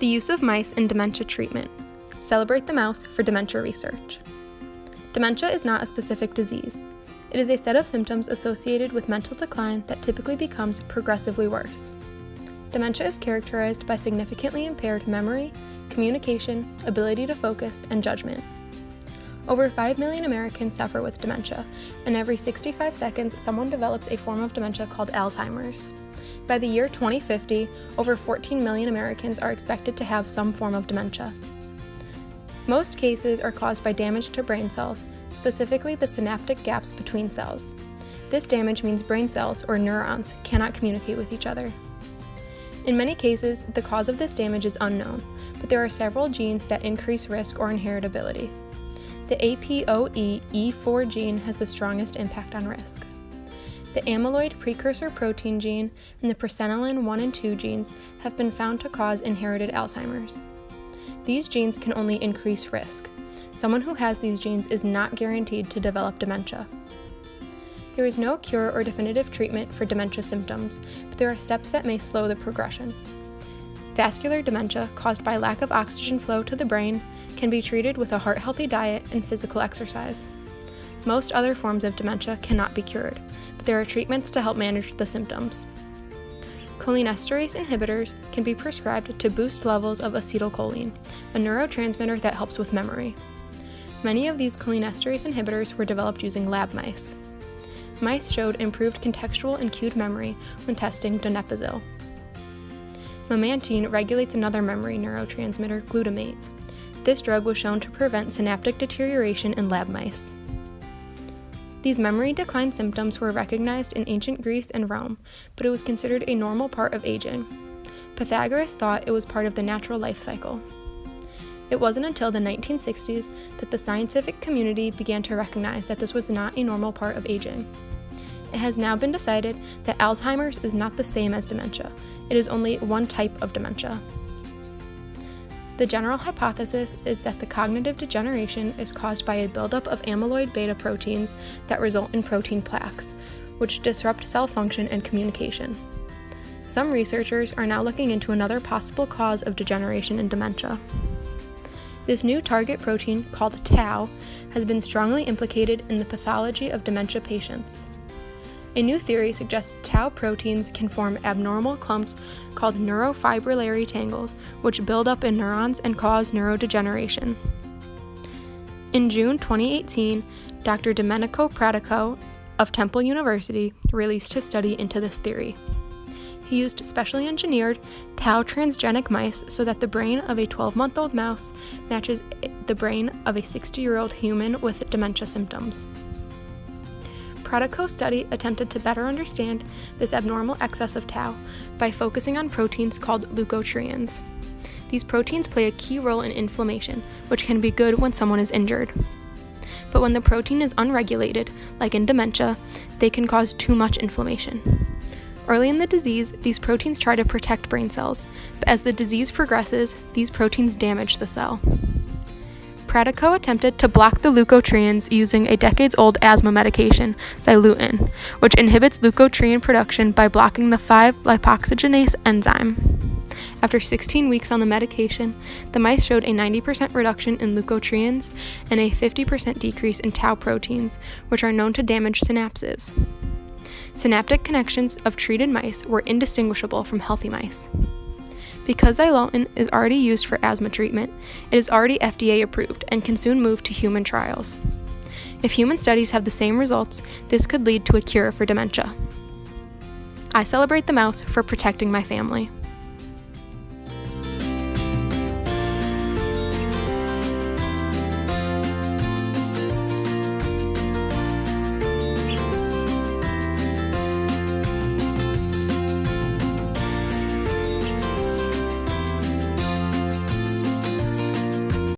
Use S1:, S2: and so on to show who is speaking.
S1: The use of mice in dementia treatment. Celebrate the mouse for dementia research. Dementia is not a specific disease. It is a set of symptoms associated with mental decline that typically becomes progressively worse. Dementia is characterized by significantly impaired memory, communication, ability to focus, and judgment. Over 5 million Americans suffer with dementia, and every 65 seconds someone develops a form of dementia called Alzheimer's. By the year 2050, over 14 million Americans are expected to have some form of dementia. Most cases are caused by damage to brain cells, specifically the synaptic gaps between cells. This damage means brain cells, or neurons, cannot communicate with each other. In many cases, the cause of this damage is unknown, but there are several genes that increase risk or inheritability. The APOE4 gene has the strongest impact on risk. The amyloid precursor protein gene and the presenilin 1 and 2 genes have been found to cause inherited Alzheimer's. These genes can only increase risk. Someone who has these genes is not guaranteed to develop dementia. There is no cure or definitive treatment for dementia symptoms, but there are steps that may slow the progression. Vascular dementia, caused by lack of oxygen flow to the brain, can be treated with a heart-healthy diet and physical exercise. Most other forms of dementia cannot be cured, but there are treatments to help manage the symptoms. Cholinesterase inhibitors can be prescribed to boost levels of acetylcholine, a neurotransmitter that helps with memory. Many of these cholinesterase inhibitors were developed using lab mice. Mice showed improved contextual and cued memory when testing donepezil. Memantine regulates another memory neurotransmitter, glutamate. This drug was shown to prevent synaptic deterioration in lab mice. These memory decline symptoms were recognized in ancient Greece and Rome, but it was considered a normal part of aging. Pythagoras thought it was part of the natural life cycle. It wasn't until the 1960s that the scientific community began to recognize that this was not a normal part of aging. It has now been decided that Alzheimer's is not the same as dementia. It is only one type of dementia. The general hypothesis is that the cognitive degeneration is caused by a buildup of amyloid beta proteins that result in protein plaques, which disrupt cell function and communication. Some researchers are now looking into another possible cause of degeneration in dementia. This new target protein, called tau, has been strongly implicated in the pathology of dementia patients. A new theory suggests tau proteins can form abnormal clumps called neurofibrillary tangles, which build up in neurons and cause neurodegeneration. In June 2018, Dr. Domenico Pratico of Temple University released his study into this theory. He used specially engineered tau transgenic mice so that the brain of a 12-month-old mouse matches the brain of a 60-year-old human with dementia symptoms. Pratico's study attempted to better understand this abnormal excess of tau by focusing on proteins called leukotrienes. These proteins play a key role in inflammation, which can be good when someone is injured. But when the protein is unregulated, like in dementia, they can cause too much inflammation. Early in the disease, these proteins try to protect brain cells, but as the disease progresses, these proteins damage the cell. Pratico attempted to block the leukotrienes using a decades-old asthma medication, Xylutin, which inhibits leukotriene production by blocking the 5-lipoxygenase enzyme. After 16 weeks on the medication, the mice showed a 90% reduction in leukotrienes and a 50% decrease in tau proteins, which are known to damage synapses. Synaptic connections of treated mice were indistinguishable from healthy mice. Because Xylutin is already used for asthma treatment, it is already FDA approved and can soon move to human trials. If human studies have the same results, this could lead to a cure for dementia. I celebrate the mouse for protecting my family.